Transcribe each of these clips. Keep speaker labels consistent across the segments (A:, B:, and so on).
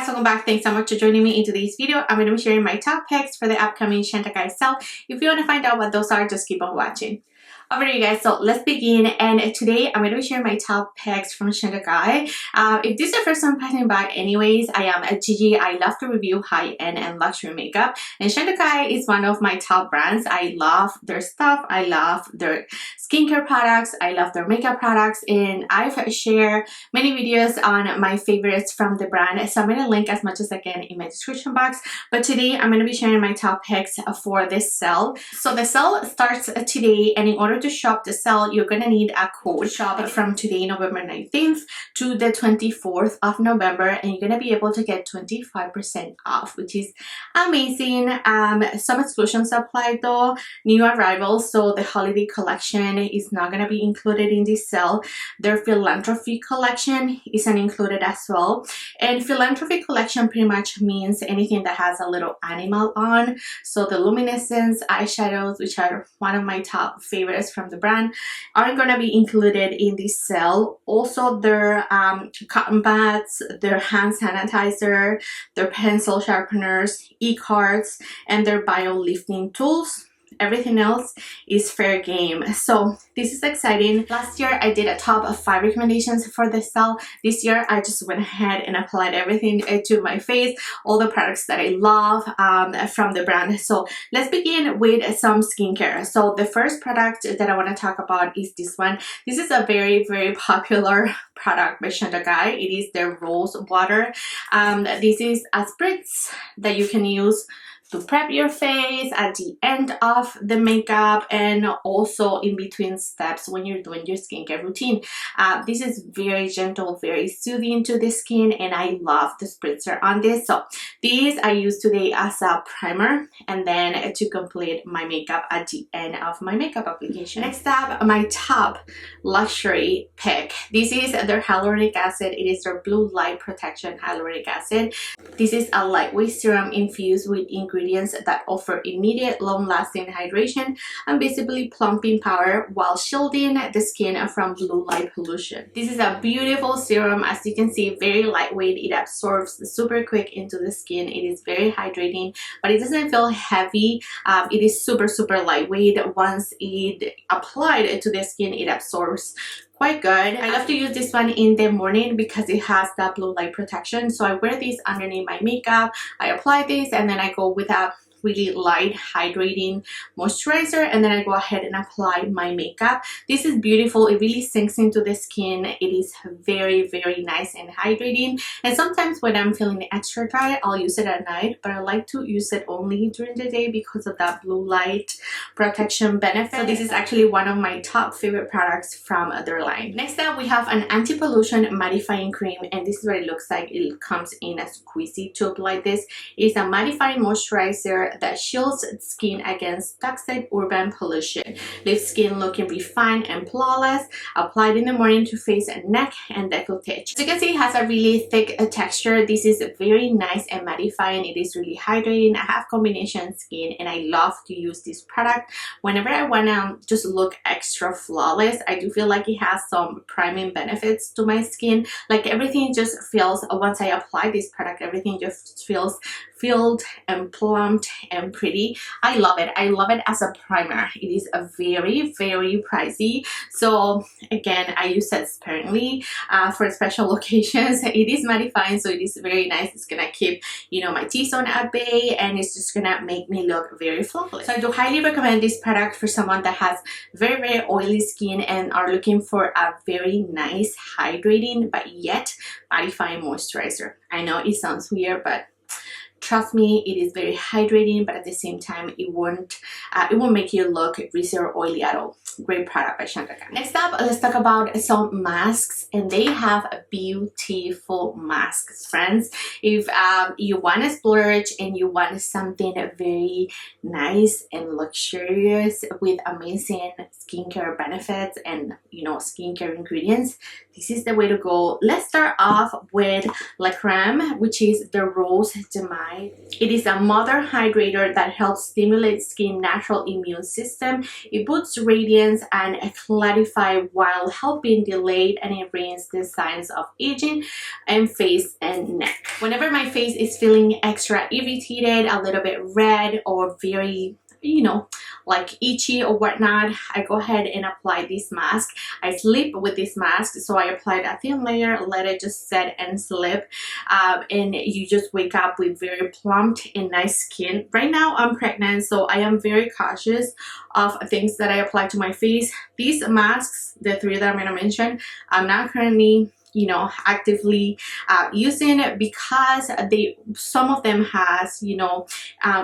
A: welcome back. Thanks so much for joining me in today's video. I'm going to be sharing my top picks for the upcoming Chantecaille sale. If you want to find out what those are, just keep on watching. Alright you guys, so let's begin, and today I'm going to be sharing my top picks from Chantecaille. If this is your first time passing by anyways, I am a Gigi. I love to review high-end and luxury makeup, and Chantecaille is one of my top brands. I love their stuff, I love their skincare products, I love their makeup products, and I've shared many videos on my favorites from the brand, so I'm going to link as much as I can in my description box. But today I'm going to be sharing my top picks for this sale. So the sale starts today, and in order to shop the sale, you're gonna need a code. Shop from today, November 19th to the 24th of November, and you're gonna be able to get 25% off, which is amazing. Some exclusions apply though. New arrivals, so the holiday collection is not gonna be included in this sale. Their Philanthropy Collection isn't included as well, and Philanthropy Collection pretty much means anything that has a little animal on. So the luminescence eyeshadows, which are one of my top favorites from the brand, aren't going to be included in this sale. Also their cotton pads, their hand sanitizer, their pencil sharpeners, e-cards, and their bio lifting tools. Everything else is fair game. So this is exciting. Last year I did a top of 5 recommendations for this sale. This year I just went ahead and applied everything to my face, all the products that I love from the brand. So let's begin with some skincare. So the first product that I want to talk about is this one. This is a very popular product by Chantecaille. It is their rose water. This is a spritz that you can use to prep your face at the end of the makeup and also in between steps when you're doing your skincare routine. This is very gentle, very soothing to the skin, and I love the spritzer on this. So these I use today as a primer and then to complete my makeup at the end of my makeup application. Next up, my top luxury pick. This is their hyaluronic acid. It is their blue light protection hyaluronic acid. This is a lightweight serum infused with ingredients that offer immediate long-lasting hydration and visibly plumping power while shielding the skin from blue light pollution. This is a beautiful serum. As you can see, very lightweight. It absorbs super quick into the skin. It is very hydrating, but it doesn't feel heavy. It is super lightweight. Once it applied to the skin, it absorbs quite good. I love to use this one in the morning because it has that blue light protection. So I wear this underneath my makeup. I apply this and then I go with a really light hydrating moisturizer, and then I go ahead and apply my makeup. This is beautiful. It really sinks into the skin. It is very nice and hydrating, and sometimes when I'm feeling extra dry, I'll use it at night, but I like to use it only during the day because of that blue light protection benefit. So this is actually one of my top favorite products from their line. Next up, we have an anti-pollution mattifying cream, and this is what it looks like. It comes in a squeezy tube like this. It's a mattifying moisturizer that shields skin against toxic urban pollution, leaves skin looking refined and flawless. Applied in the morning to face and neck and décolleté. As you can see, it has a really thick texture. This is very nice and mattifying. It is really hydrating. I have combination skin and I love to use this product whenever I want to just look extra flawless. I do feel like it has some priming benefits to my skin. Like everything just feels, once I apply this product, everything just feels filled and plumped and pretty. I love it. I love it as a primer. It is a very pricey, so again I use it sparingly for special occasions. It is mattifying, so it is very nice. It's gonna keep, you know, my T-zone at bay, and it's just gonna make me look very flawless. So I do highly recommend this product for someone that has very oily skin and are looking for a very nice hydrating but yet mattifying moisturizer. I know it sounds weird, but trust me, it is very hydrating, but at the same time, it won't make you look greasy or oily at all. Great product by Chantecaille. Next up, let's talk about some masks, and they have beautiful masks, friends. If you want to splurge and you want something very nice and luxurious with amazing skincare benefits and, you know, skincare ingredients, this is the way to go. Let's start off with La Creme, which is the Rose de Mar MATTIFYING. It is a mother hydrator that helps stimulate skin natural immune system. It boosts radiance and clarify while helping delay and erase the signs of aging and face and neck. Whenever my face is feeling extra irritated, a little bit red, or very, you know, like itchy or whatnot, I go ahead and apply this mask. I sleep with this mask, so I applied a thin layer, let it just set and slip, and you just wake up with very plump and nice skin. Right now I'm pregnant, so I am very cautious of things that I apply to my face. These masks, the three that I'm going to mention, I'm not currently, you know, actively using it because some of them has, you know,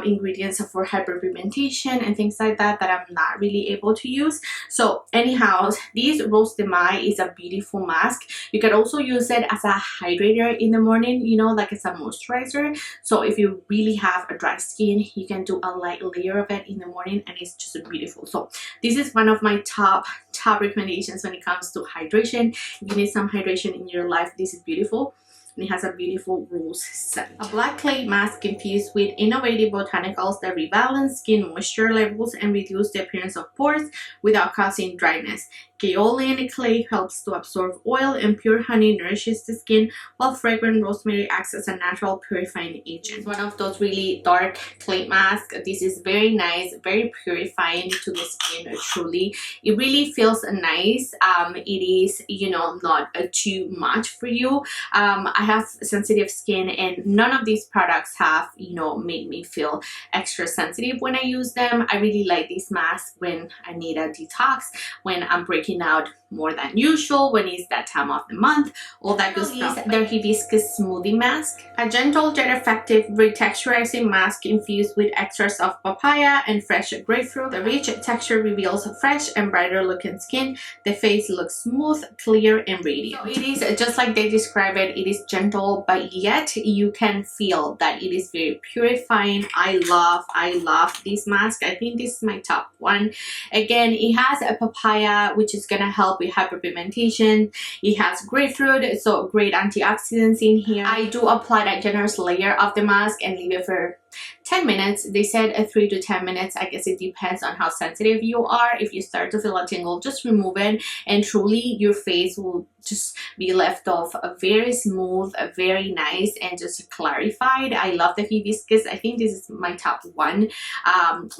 A: ingredients for hyperpigmentation and things like that that I'm not really able to use. So anyhow, this Rose de Mai is a beautiful mask. You can also use it as a hydrator in the morning, you know, like it's a moisturizer. So if you really have a dry skin, you can do a light layer of it in the morning and it's just beautiful. So this is one of my top recommendations when it comes to hydration. If you need some hydration in your life, this is beautiful. And it has a beautiful rose scent. A black clay mask infused with innovative botanicals that rebalance skin moisture levels and reduce the appearance of pores without causing dryness. Kaolin clay helps to absorb oil, and pure honey nourishes the skin, while fragrant rosemary acts as a natural purifying agent. It's one of those really dark clay masks. This is very nice, very purifying to the skin, truly. It really feels nice. It is, you know, not too much for you. I have sensitive skin, and none of these products have, you know, made me feel extra sensitive when I use them. I really like this mask when I need a detox, when I'm breaking out more than usual, when it's that time of the month, all that good stuff. Their hibiscus smoothie mask, a gentle yet effective retexturizing mask infused with extracts of papaya and fresh grapefruit. The rich texture reveals a fresh and brighter looking skin. The face looks smooth, clear, and radiant. So it is just like they describe it. It is gentle, but yet you can feel that it is very purifying. I love this mask. I think this is my top one. Again, it has a papaya, which is gonna help with hyperpigmentation. It has grapefruit, so great antioxidants in here. I do apply that generous layer of the mask and leave it for 10 minutes. They said 3 to 10 minutes. I guess it depends on how sensitive you are. If you start to feel a tingle, just remove it, and truly your face will just be left off very smooth, very nice, and just clarified. I love the hibiscus. I think this is my top one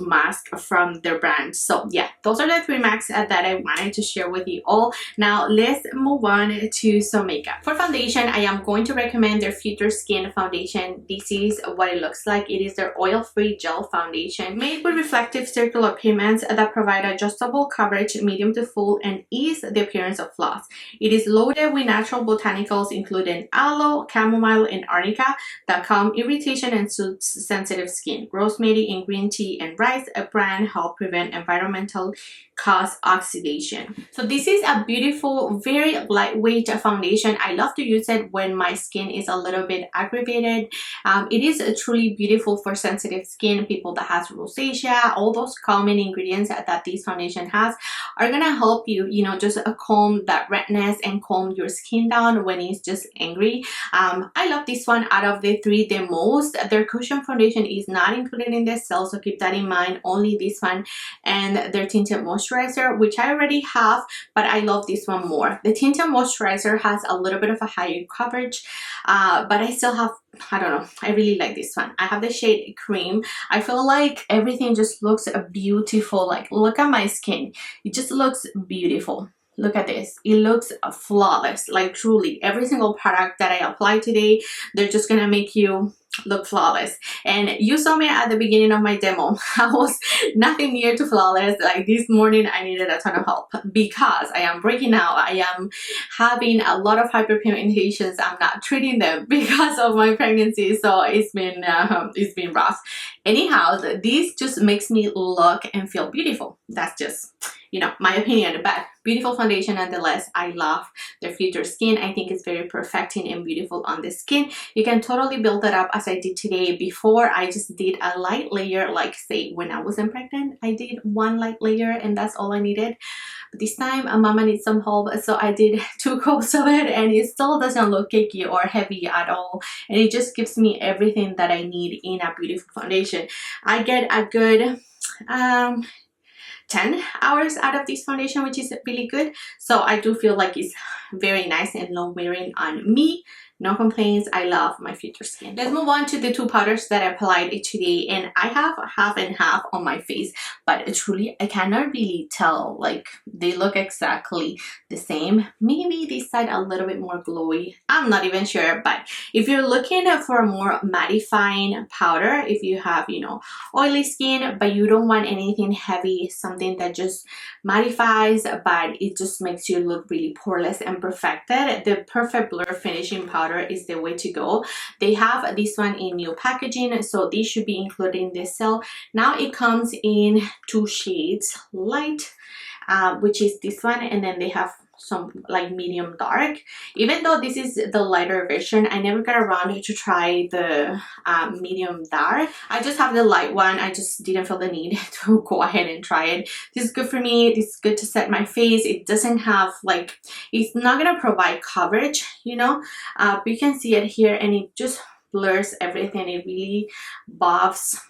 A: mask from their brand. So yeah, those are the 3 masks that I wanted to share with you all. Now let's move on to some makeup. For foundation, I am going to recommend their Future Skin foundation. This is what it looks like. It is their oil-free gel foundation made with reflective circular pigments that provide adjustable coverage, medium to full, and ease the appearance of flaws. It is loaded with natural botanicals including aloe, chamomile, and arnica that calm irritation and soothes sensitive skin. Rosemary and green tea and rice bran help prevent environmental cause oxidation. So this is a beautiful, very lightweight foundation. I love to use it when my skin is a little bit aggravated. It is truly beautiful for sensitive skin, people that has rosacea. All those common ingredients that this foundation has are gonna help you, you know, just calm that redness and calm your skin down when it's just angry. I love this one out of the 3 the most. Their cushion foundation is not included in the sale, so keep that in mind. Only this one and their tinted moisturizer, which I already have, but I love this one more. The tinted moisturizer has a little bit of a higher coverage, but I still have, I don't know, I really like this one. I have the shade Cream. I feel like everything just looks beautiful. Like, look at my skin. It just looks beautiful. Look at this. It looks flawless. Like, truly, every single product that I apply today, they're just gonna make you look flawless. And you saw me at the beginning of my demo. I was nothing near to flawless. Like, this morning I needed a ton of help because I am breaking out. I am having a lot of hyperpigmentations. I'm not treating them because of my pregnancy, so it's been rough. Anyhow, this just makes me look and feel beautiful. That's just, you know, my opinion. But beautiful foundation nonetheless. I love their Future Skin. I think it's very perfecting and beautiful on the skin. You can totally build it up as I did today. Before, I just did a light layer, like say when I wasn't pregnant, I did 1 light layer and that's all I needed. this time mama needs some help, so I did 2 coats of it, and it still doesn't look cakey or heavy at all, and it just gives me everything that I need in a beautiful foundation. I get a good 10 hours out of this foundation, which is really good. So I do feel like it's very nice and low wearing on me. No complaints. I love my future skin. Let's move on to the 2 powders that I applied today, and I have half and half on my face, but truly I cannot really tell. Like, they look exactly the same. Maybe this side a little bit more glowy, I'm not even sure. But if you're looking for a more mattifying powder, if you have, you know, oily skin but you don't want anything heavy, something that just mattifies but it just makes you look really poreless and perfected, the Perfect Blur Finishing Powder is the way to go. They have this one in new packaging, so this should be included in this sale. Now it comes in 2 shades light, which is this one, and then they have some like medium dark. Even though this is the lighter version, I never got around to try the medium dark. I just have the light one. I just didn't feel the need to go ahead and try it. This is good for me. This is good to set my face. It doesn't have like, it's not gonna provide coverage, you know, but you can see it here, and it just blurs everything. It really buffs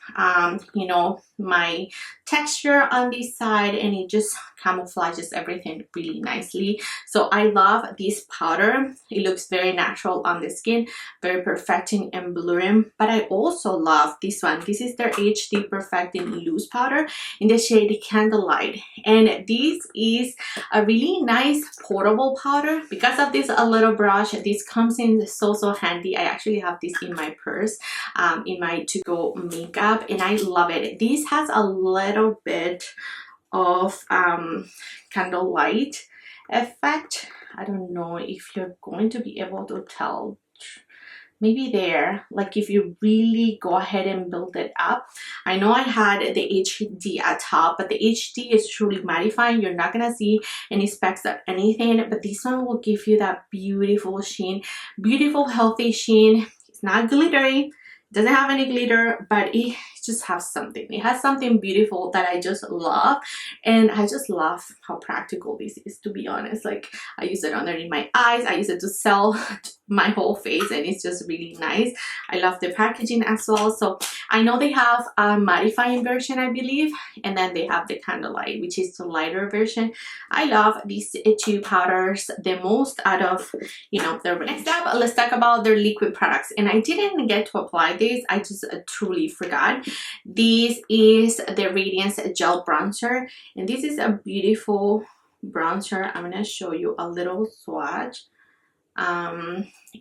A: you know, my texture on this side, and it just camouflages everything really nicely. So I love this powder. It looks very natural on the skin, very perfecting and blurring. But I also love this one. This is their HD Perfecting Loose Powder in the shade Candlelight, and this is a really nice portable powder. Because of this a little brush, this comes in so handy. I actually have this in my purse, in my to-go makeup, and I love it. This has a little bit of candlelight effect. I don't know if you're going to be able to tell. Maybe there, like if you really go ahead and build it up. I know I had the HD at top, but the HD is truly mattifying. You're not gonna see any specks or anything, but this one will give you that beautiful sheen, beautiful healthy sheen. It's not glittery, doesn't have any glitter, but it just has something. It has something beautiful that I just love, and I just love how practical this is, to be honest. Like, I use it underneath my eyes, I use it to sell my whole face, and it's just really nice. I love the packaging as well. So I know they have a mattifying version, I believe, and then they have the Candlelight, which is the lighter version. I love these 2 powders the most out of, you know, the range. Next up, let's talk about their liquid products, and I didn't get to apply this. I just truly forgot. This is the Radiance Gel Bronzer, and this is a beautiful bronzer. I'm gonna show you a little swatch.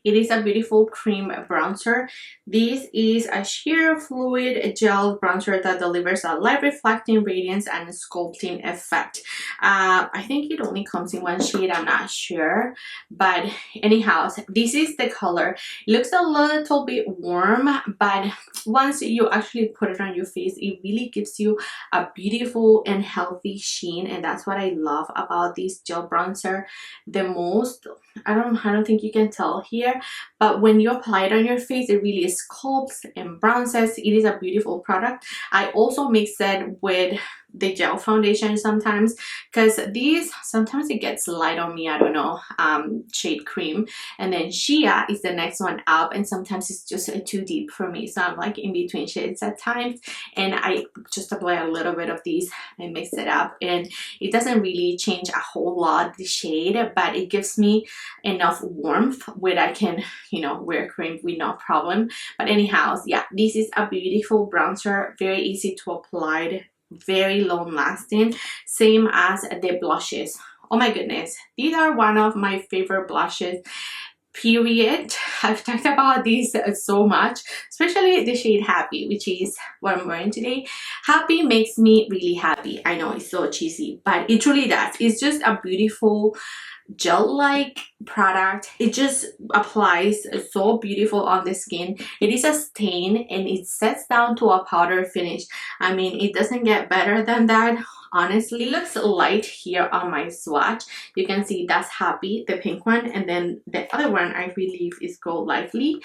A: It is a beautiful cream bronzer. This is a sheer fluid gel bronzer that delivers a light reflecting radiance and sculpting effect. I think it only comes in 1 shade, I'm not sure, but anyhow, this is the color. It looks a little bit warm, but once you actually put it on your face, it really gives you a beautiful and healthy sheen, and that's what I love about this gel bronzer the most. I don't think you can tell here, but when you apply it on your face, it really sculpts and bronzes. It is a beautiful product. I also mix it with the gel foundation sometimes, because these sometimes it gets light on me. I don't know, shade cream, and then Shea is the next one up, and sometimes it's just too deep for me, so I'm like in between shades at times, and I just apply a little bit of these and mix it up, and it doesn't really change a whole lot the shade, but it gives me enough warmth where I can, you know, wear cream with no problem. But anyhow, yeah, this is a beautiful bronzer, very easy to apply, very long lasting, same as the blushes. Oh my goodness, these are one of my favorite blushes, period. I've talked about these so much, especially the shade Happy, which is what I'm wearing today. Happy makes me really happy. I know it's so cheesy, but it truly does. It's just a beautiful gel-like product. It just applies so beautiful on the skin. It is a stain, and it sets down to a powder finish. I mean, it doesn't get better than that. honestly. It looks light here on my swatch. You can see that's Happy, the pink one, and then the other one I believe is called Lively,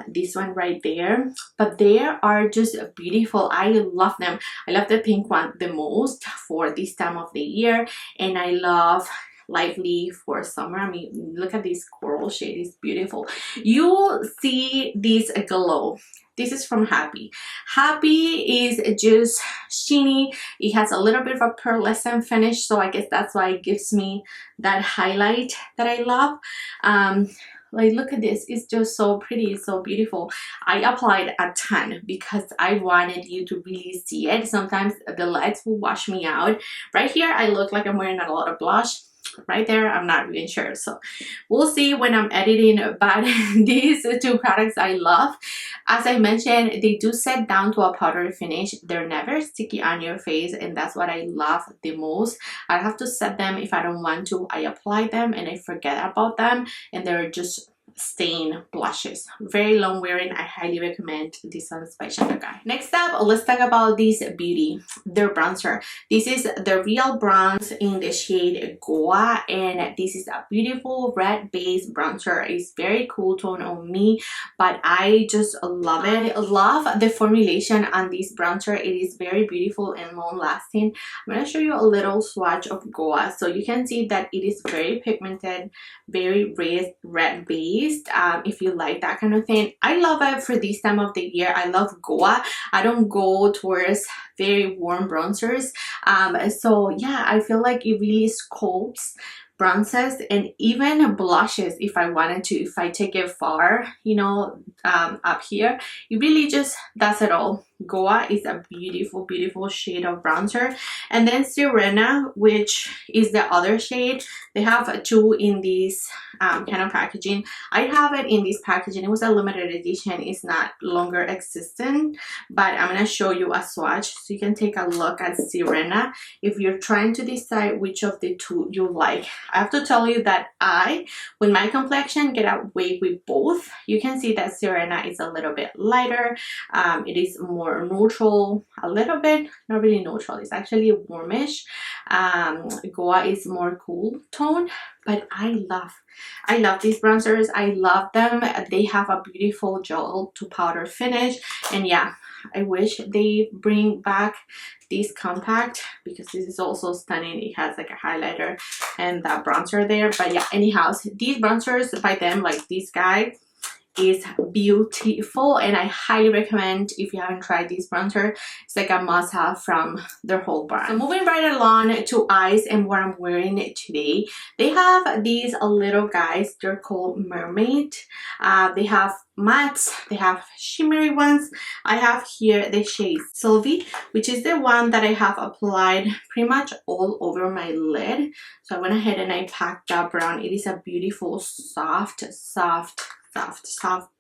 A: this one right there. But they are just beautiful. I love them. I love the pink one the most for this time of the year, and I love Lively for summer. I mean, look at this coral shade, it's beautiful. You see this glow. This is from Happy. Happy is just sheeny. It has a little bit of a pearlescent finish, so I guess that's why it gives me that highlight that I love. Like, look at this, it's just so pretty, it's so beautiful. I applied a ton because I wanted you to really see it. Sometimes the lights will wash me out. Right here I look like I'm wearing a lot of blush. Right there I'm not really sure, so we'll see when I'm editing. But these two products I love. As I mentioned, they do set down to a powdery finish. They're never sticky on your face, and that's what I love the most. I have to set them if I don't want to. I apply them and I forget about them, and they're just stain blushes. Very long wearing. I highly recommend this one's by Chantecaille. Next up, let's talk about this beauty, their bronzer. This is the Real Bronze in the shade Goa, and this is a beautiful red base bronzer. It's very cool tone on me, but I just love it. I love the formulation on this bronzer. It is very beautiful and long lasting. I'm going to show you a little swatch of Goa so you can see that it is very pigmented, very red base. If you like that kind of thing, I love it for this time of the year. I love Goa. I don't go towards very warm bronzers, so yeah, I feel like it really sculpts bronzes and even blushes if I wanted to. If I take it far, you know, up here, it really just does it all. Goa is a beautiful, beautiful shade of bronzer. And then Sirena, which is the other shade. They have two in this kind of packaging. I have it in this packaging. It was a limited edition. It's not longer existent, but I'm going to show you a swatch so you can take a look at Sirena if you're trying to decide which of the two you like. I have to tell you that with my complexion, get away with both. You can see that Sirena is a little bit lighter. It is more neutral, a little bit, not really neutral, it's actually warmish. Goa is more cool tone, but I love these bronzers. I love them. They have a beautiful gel to powder finish, and yeah, I wish they bring back this compact because this is also stunning. It has like a highlighter and that bronzer there. But yeah, anyhow, these bronzers by them, like this guy, is beautiful, and I highly recommend if you haven't tried this bronzer. It's like a must-have from their whole brand. So moving right along to eyes and what I'm wearing today, they have these little guys. They're called Mermaid. They have mattes, they have shimmery ones. I have here the shade Sylvie, which is the one that I have applied pretty much all over my lid. So I went ahead and I packed that brown. It is a beautiful soft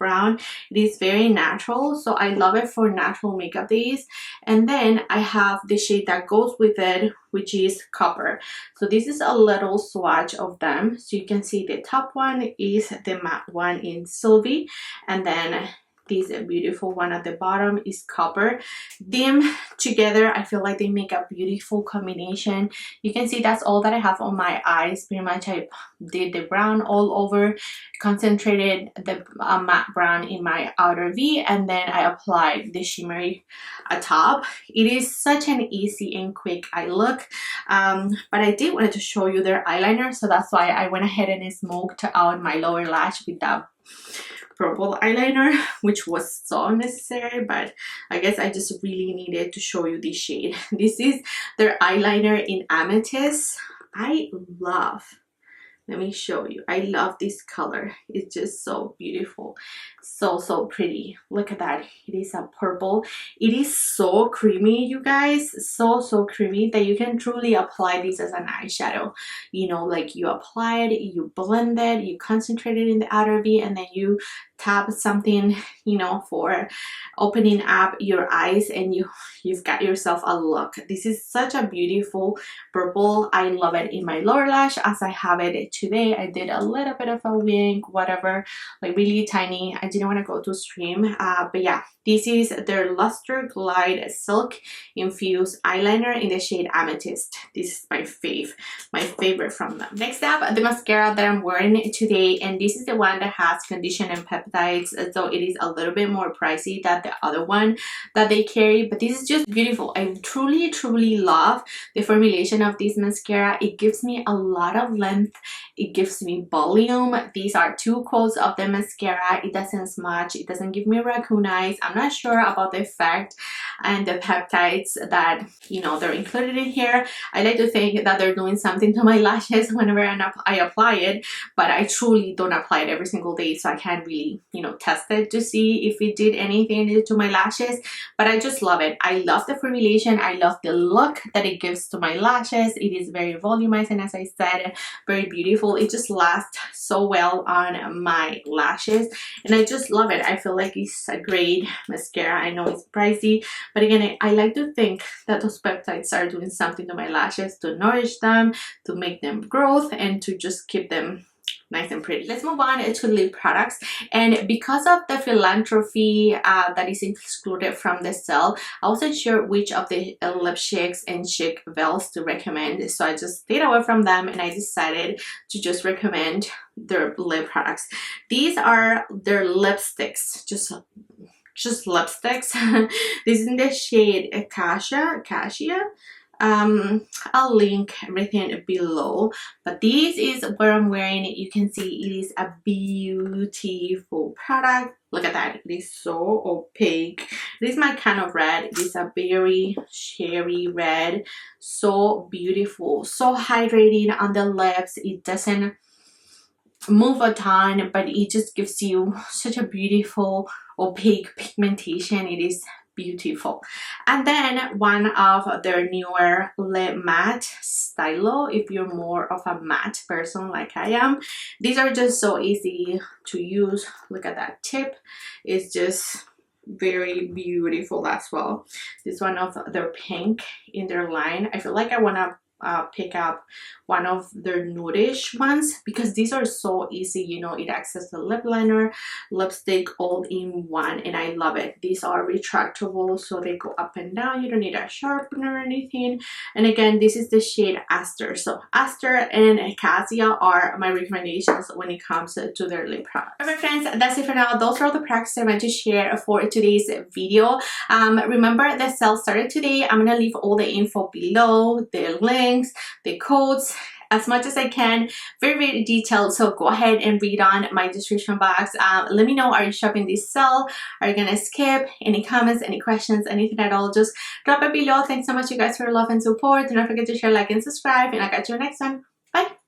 A: brown. It is very natural, so I love it for natural makeup days. And then I have the shade that goes with it, which is Copper. So this is a little swatch of them. So you can see the top one is the matte one in Sylvie, and then this beautiful one at the bottom is Copper. Them together, I feel like they make a beautiful combination. You can see that's all that I have on my eyes. Pretty much I did the brown all over, concentrated the matte brown in my outer V, and then I applied the shimmery atop. It is such an easy and quick eye look, but I did want to show you their eyeliner, so that's why I went ahead and smoked out my lower lash with that purple eyeliner, which was so unnecessary, but I guess I just really needed to show you this shade. This is their eyeliner in Amethyst. I love, let me show you, I love this color. It's just so beautiful, so pretty. Look at that, it is a purple. It is so creamy, you guys, so creamy that you can truly apply this as an eyeshadow. You know, like you apply it, you blend it, you concentrate it in the outer V, and then you tap something, you know, for opening up your eyes, and you've got yourself a look. This is such a beautiful purple. I love it in my lower lash as I have it today. I did a little bit of a wing, whatever, like really tiny. I didn't want to go too extreme, but yeah, this is their Luster Glide Silk Infused Eyeliner in the shade Amethyst. This is my favorite from them. Next up, the mascara that I'm wearing today, and this is the one that has condition and peptides, so it is a little bit more pricey than the other one that they carry, but this is just beautiful. I truly love the formulation of this mascara. It gives me a lot of length, it gives me volume. These are 2 coats of the mascara. It doesn't smudge, it doesn't give me raccoon eyes. I'm not sure about the effect and the peptides that, you know, they're included in here. I like to think that they're doing something to my lashes whenever I apply it, but I truly don't apply it every single day, so I can't really, you know, test it to see if it did anything to my lashes. But I just love it. I love the formulation, I love the look that it gives to my lashes. It is very volumizing, as I said, very beautiful. It just lasts so well on my lashes, and I just love it. I feel like it's a great mascara. I know it's pricey, but again, I like to think that those peptides are doing something to my lashes to nourish them, to make them grow, and to just keep them nice and pretty. Let's move on to lip products, and because of the Philanthropy that is excluded from the sale, I wasn't sure which of the lip shakes and shake veils to recommend, so I just stayed away from them and I decided to just recommend their lip products. These are their lipsticks, just lipsticks. This is in the shade Cassia. I'll link everything below, but this is what I'm wearing. You can see it is a beautiful product. Look at that, it is so opaque. This is my kind of red. It is a very cherry red, so beautiful, so hydrating on the lips. It doesn't move a ton, but it just gives you such a beautiful opaque pigmentation. It is beautiful. And then one of their newer lip matte, STYLO, if you're more of a matte person like I am. These are just so easy to use. Look at that tip, it's just very beautiful as well. This one of their pink in their line. I feel like I want to pick up one of their nudish ones because these are so easy. You know, it acts as a lip liner, lipstick, all in one, and I love it. These are retractable, so they go up and down. You don't need a sharpener or anything. And again, this is the shade Aster. So Aster and Cassia are my recommendations when it comes to their lip products. Alright friends, that's it for now. Those are the products I want to share for today's video. Remember, the sale started today. I'm gonna leave all the info below, the links, the codes, as much as I can, very detailed, so go ahead and read on my description box. Let me know, are you shopping this sale? Are you gonna skip? Any comments, any questions, anything at all, just drop it below. Thanks so much you guys for your love and support. Do not forget to share, like, and subscribe, and I'll catch you next time. Bye.